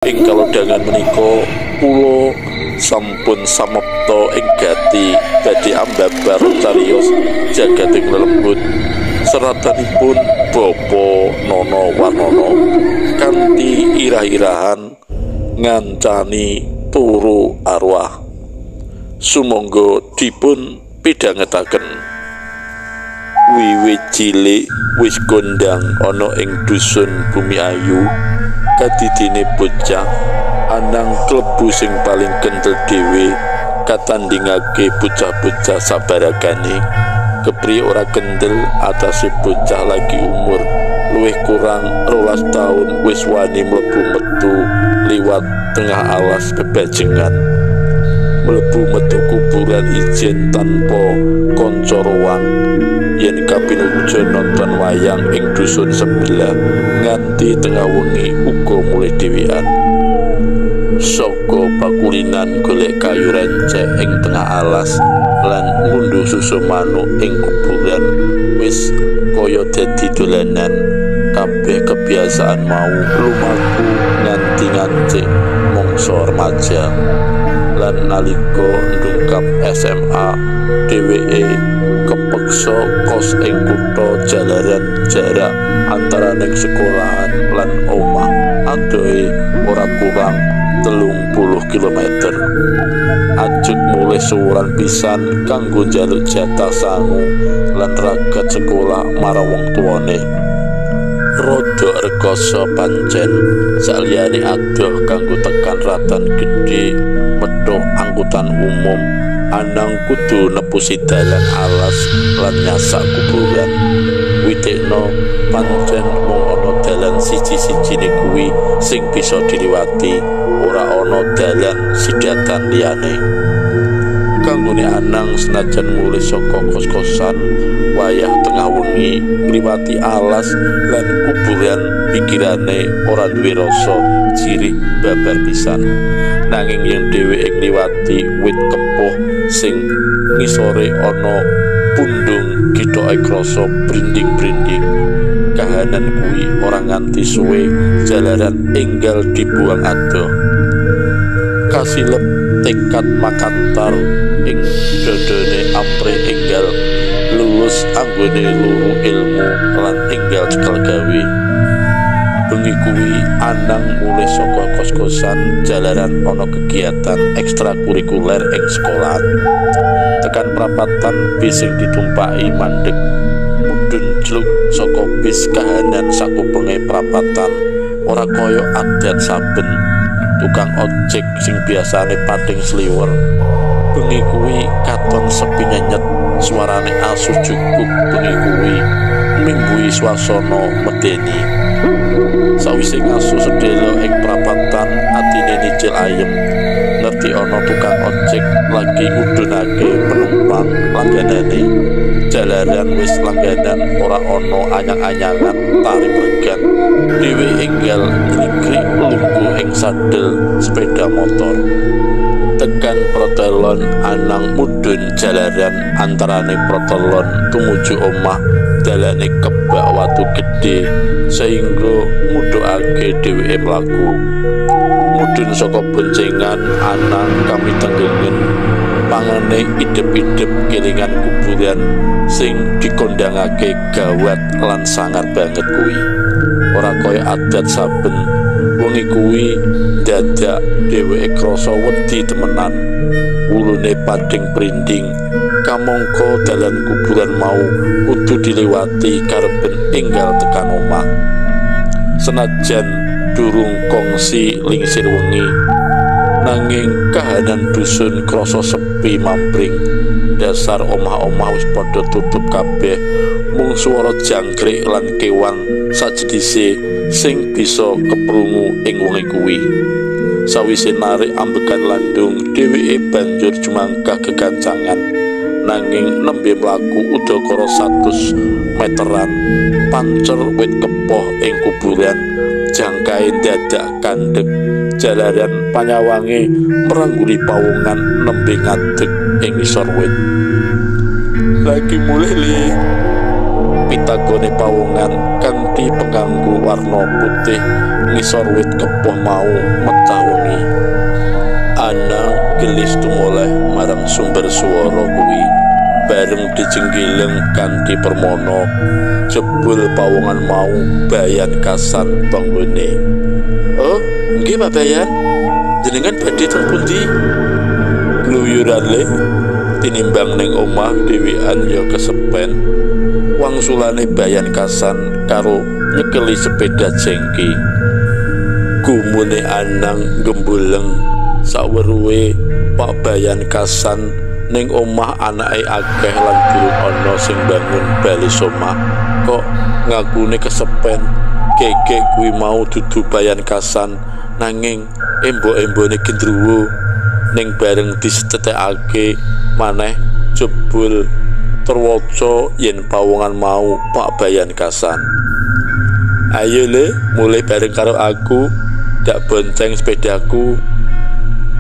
Ing kalodhangan menika kula sampun samapta ing gati badhe ambabar cariyos jagating lelembut seratanipun Bapa Nana Warnana kanthi irah-irahan ngancani turu arwah. Sumangga dipun pidhangetaken. Wiwit cilik wis kondang ana ing dusun Bumi Ayu kadidine bocah anang klebu sing paling kentel dhewe katandingake bocah-bocah sabaragane. Kepriye ora kendel atase bocah lagi umur luwih kurang 12 taun wis wani mlebu metu liwat tengah alas bebajengan, mlebu metu kuburan ijen tanpa kanca ruang. Yen kapinuju nonton wayang ing dusun sebelah nganti tengah wengi uga mulih dhewean. Saka pakulinan golek kayu rencek ing tengah alas lan ngunduh susu manuk ing kuburan wis kaya dadi dolanan. Kabeh kebiasaan mau lumaku nganti ngancik mangsa remaja. Lan nalika ndungkap SMA dheweke kepeksa kos ing kutha jalaran jarak antaraning sekolahan lan omah adohe ora kurang 30 km. Ajeg mulih suwuran pisan kanggo njaluk jatah sangu lan ragat sekolah marang wong tuane. Rodok rekoso pancen saliyane adoh kanggo tekan ratan gedhe medhok angkutan umum anang kudu nepusi dalan alas lan nyasak kuburan. Witekno pancen mung ana dalan siji-sijine kuwi sing bisa diliwati, ora ana dalan sidatan liyane. Kanggone anang senajan mulih saka kos-kosan wayah tengah wengi ngliwati alas lan kuburan, pikirane ora duwe rasa cirih babar pisan. Nanging yen dheweke ngliwati wit kepuh sing ngisore ana pundung githoke krasa brinding-brinding. Kahanan kuwi ora nganti suwe jalaran enggal dibuang adoh. Kasilep tekad makantar ing dodone amprih enggal lulus anggone luru ilmu lan enggal cekel gawe. Bengi kuwi anang mulih saka kos-kosan jalaran ana kegiatan ekstrakurikuler ing sekolahan. Tekan prapatan bis sing ditumpaki mandeg mudhun jlug saka bis kahanan sakupenge prapatan ora kaya adat saben tukang ojek sing biasane pating sliwer. Bengi kuwi katon sepi nyenyet, suarane asu cukup bengi kuwi mimbuhi swasana medeni. Sawise ngaso sedelo ing prapatan atine nicil ayem ngerti ana tukang ojek lagi ngudhunake penumpang langganane. Jalaran wis langganan ora ana anyang-anyangan tarif regan. Dhewe enggal ngrik-ngrik lungguh ing sadel sepeda motor. Tekan protelon anang mudhun jalaran antarane protelon tumuju omah dalane kebak watu gedhe sehingga mudhokake dheweke mlaku. Mudhun saka boncengan anang kami tenggengen pangane idep-idep kelingan kuburan sing dikondhangake gawat lan sangar banget kuwi. Ora kaya adat saben wengi kuwi dadak dheweke krasa wedi temenan. Wulune pading prinding kamangka dalan kuburan mau kudu diliwati karepen enggal tekan omah. Senajan durung kongsi lingsir wengi nanging kahanan dusun krasa sepi mampring. Dasar omah-omah wis padha tutup kabeh, mung swara jangkrik lan kewan sajedhise sing bisa keprungu ing wengi kuwi. Sawise narik ambekan landung, dheweke banjur jumangkah gegancangan. Nanging nembe mlaku udakara 100 meteran pancer wit kepoh ing kuburan, jangkae dadak kandhek. Jalaran panyawange merangguli pawongan nembe ngadeg ing isor wit. Lagi mulih li pitagone pawongan kanthi penganggo warna putih ngisor wit kepoh mau mecah wengi. Anang gelis tumoleh marang sumber swara kuwi bareng dijenggileng kanthi permana jebul pawongan mau Bayan Kasan tanggone. "Oh, nggih Pak Bayan, jenengan badhe teng pundi?" Gluyurane tinimbang ning omah dhewean ya kesepen. Wangsulane Bayan Kasan karo nyekeli sepeda jengki. Gumune Anang gembuleng saweruhe Pak Bayan Kasan ning omah anake akeh lan durung ana sing bangun bali omah. Kok ngakune kesepen? Gegek kuwi mau dudu Bayan Kasan nanging embok-embone gendruwo ning bareng disetetekake maneh jebul terwaca yen pawongan mau Pak Bayan Kasan. "Ayo le, mulai bareng karo aku, dak bonceng sepedaku."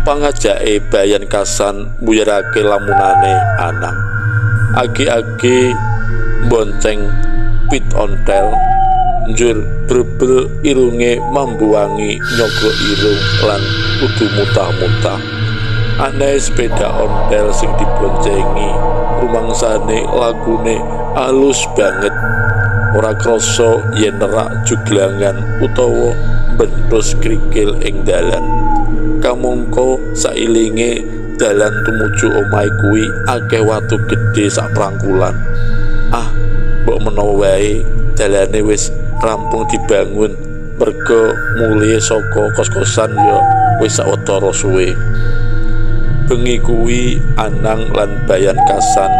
Pangajake Bayan Kasan mbuyarake lamunane Anang. Agi-agi bonceng pit ontel, njur brebel irunge mambuwangi nyogok irung lan kudu mutah-mutah. Aneh sepeda ontel sing diboncengi rumangsane lagune alus banget, ora krasa yen nerak juglangan utawa bentus krikil ing dalan. Kamangka sailinge dalan tumuju omahe kuwi akeh watu gedhe sak prangkulan. Ah, mbok menawa wae dalane wis rampung dibangun, merga mulih saka kos-kosan ya wis sawetara suwe. Bengi kuwi Anang lan Bayan Kasan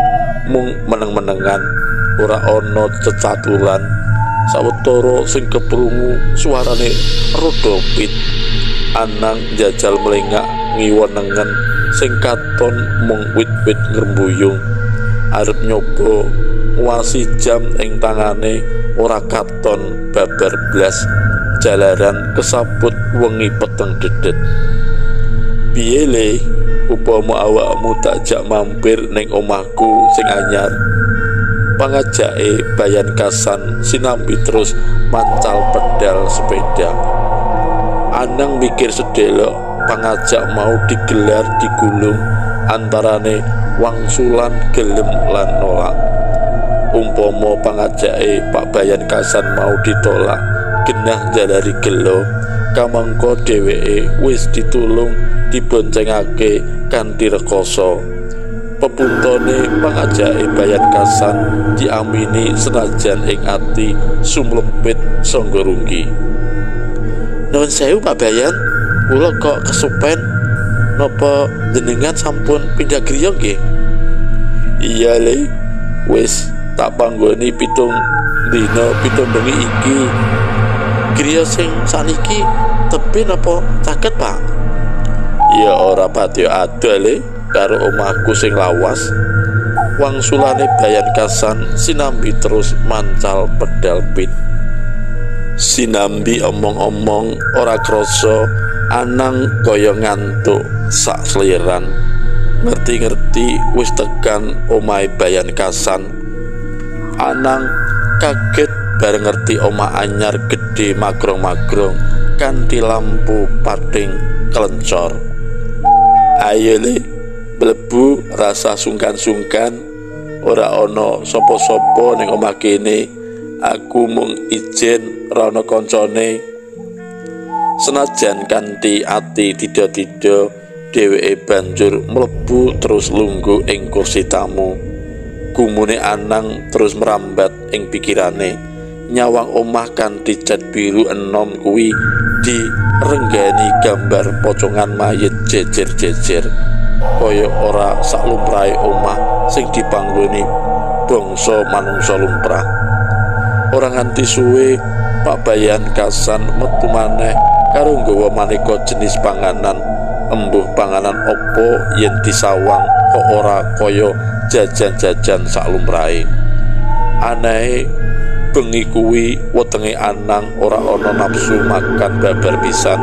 mung meneng-menengan, ora ana cecatulan. Sawetara sing keprungu suarane rada pit. Anang njajal melengak ngiwonengen sing katon mung wit-wit ngrembuyung. Arep nyoba nguwasi jam ing tangane ora katon babar blas, jalaran kesabut wengi peteng dedet. "Piye le, upama awakmu tak jak mampir ning omahku sing anyar?" Pangajake Bayan Kasan sinambi terus mancal pedal sepeda. Anang mikir sedelok pangajak mau digelar digulung antarane wangsulan gelem lan nolak. Umpama pangajake Pak Bayan Kasan mau ditolak genah jalari gelo, kamangka dheweke wis ditulung diboncengake kanthi rekoso. Pepuntone pangajake Bayan Kasan diamini senajan ing ati sumlempit sangga rungki. "Nuwun sewu Pak Bayan, kula kok kesupen. Napa jenengan sampun pindah griya nggih?" "Iya le, wis tak panggoni 7 dina 7 bengi iki." "Griya sing saniki tepi napa caket Pak?" "Ya ora pati ada le karo omahku sing lawas." Wangsulane Bayan Kasan sinambi terus mancal pedal pit. Sinambi omong-omong ora krasa Anang kaya ngantuk sak sliran. Ngerti-ngerti wis tekan omahe Bayan Kasan. Anang kaget bareng ngerti omah anyar gedhe magrong-magrong kanthi lampu pating klencor. "Ayo le, mlebu rasa sungkan-sungkan, ora ana sapa-sapa ning omah kene. Aku mung ijen rono koncone." Senajan kanthi ati dida-dida, dheweke banjur mlebu terus lungguh ing kursi tamu. Gumune Anang terus merambat ing pikirane. Nyawang omah kanthi cat biru enom kuwi direnggani gambar pocongan mayit jejer-jejer, kaya ora saklumrahe omah sing dipanggoni bangsa manungsa lumrah. Ora nganti suwe Pak Bayan Kasan metu maneh karo nggawa maneka jenis panganan. Embuh panganan opo yen disawang kok ora kaya jajan-jajan saklumrahe. Anehe bengi kuwi wetenge Anang ora ana nafsu makan babar pisan.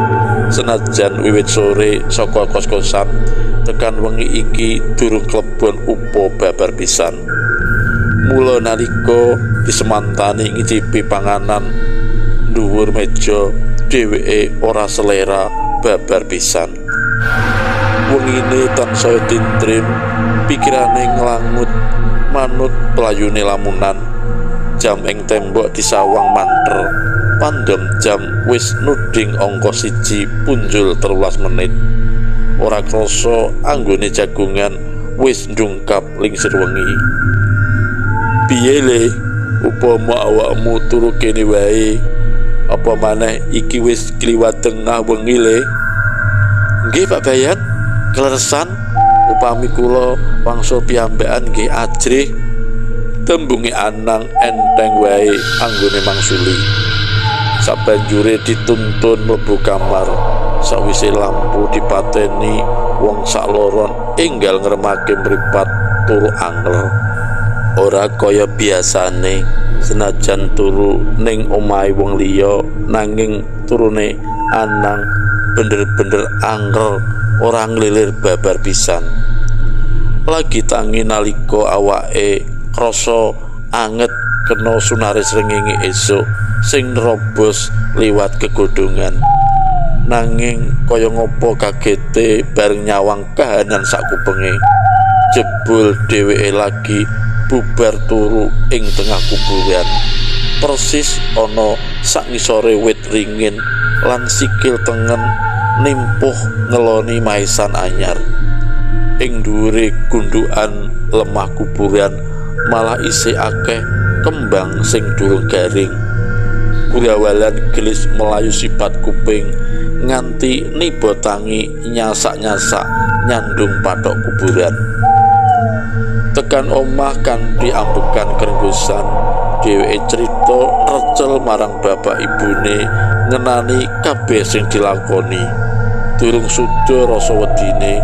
Senajan wiwit sore saka kos-kosan tekan wengi iki durung klebon upo babar pisan. Mula nalika disemantani ngicipi panganan dhuwur meja, dheweke ora selera babar pisan. Wengine tansaya tintrim, pikirane nglangut manut pelayune lamunan. Jam ing tembok disawang manter, pandem jam wis nuding angka 1 punjul 13 menit. Ora krasa anggone jagungan wis ndungkap lingsir wengi. Piye le, upama awakmu turu kene wae, apa maneh iki wis kliwat tengah wengi le? Nggih Pak Bayan, kleresan upami kula wangsul piyambakan nggih ajrih. Tembunge Anang enteng wae anggone mangsuli. Sabanjure dituntun mlebu kamar. Sawise lampu dipateni, wong sakloron enggal ngremake mripat turu angel. Ora kaya biasane, senajan turu ning omahe wong liya, nanging turune Anang bener-bener angel, ora nglilir babar pisan. Lagi tangi nalika awake krasa anget kena sunare srengenge esuk sing nerobos liwat kegodhongan. Nanging kaya ngopo kagete bareng nyawang kahanan sakupenge, jebul dheweke lagi bubar turu ing tengah kuburan. Persis ana sak ngisore wit ringin lan sikil tengen nimpuh ngeloni maisan anyar. Ing dhuwure gundukan lemah kuburan malah isih akeh kembang sing durung garing. Kurawalan gelis melayu sipat kuping nganti niba tangi nyasak-nyasak nyandung pathok kuburan. Tekan omah kanthi ambekan krenggosan, dheweke crita recel marang bapak ibune ngenani kabeh sing dilakoni. Durung suda rasa wedine,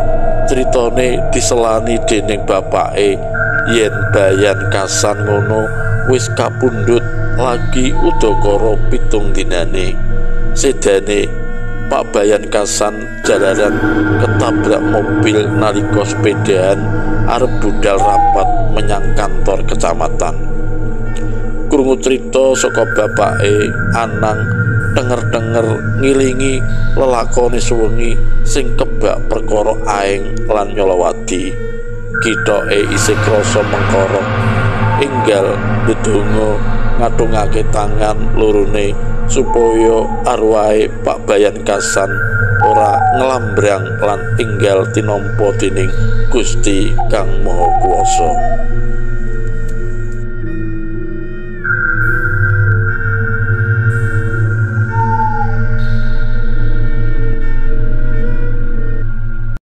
critane diselani dening bapake yen Bayan Kasan ngono wis kapundhut lagi udakara 7 dinane. Sedane Pak Bayan Kasan jalaran ketabrak mobil nalika sepedaan arep budal rapat menyang kantor kecamatan. Krungu crita saka bapake, Anang denger-denger ngilingi lelakone suwengi sing kebak perkara aeng lan nyolowati. Kithoke isih krasa mengkorok, enggal ndedonga ngatungake tangan lorone supaya arwahe Pak Bayan Kasan ora nglambrang lan enggal tinampa dening Gusti Kang Maha Kuwasa.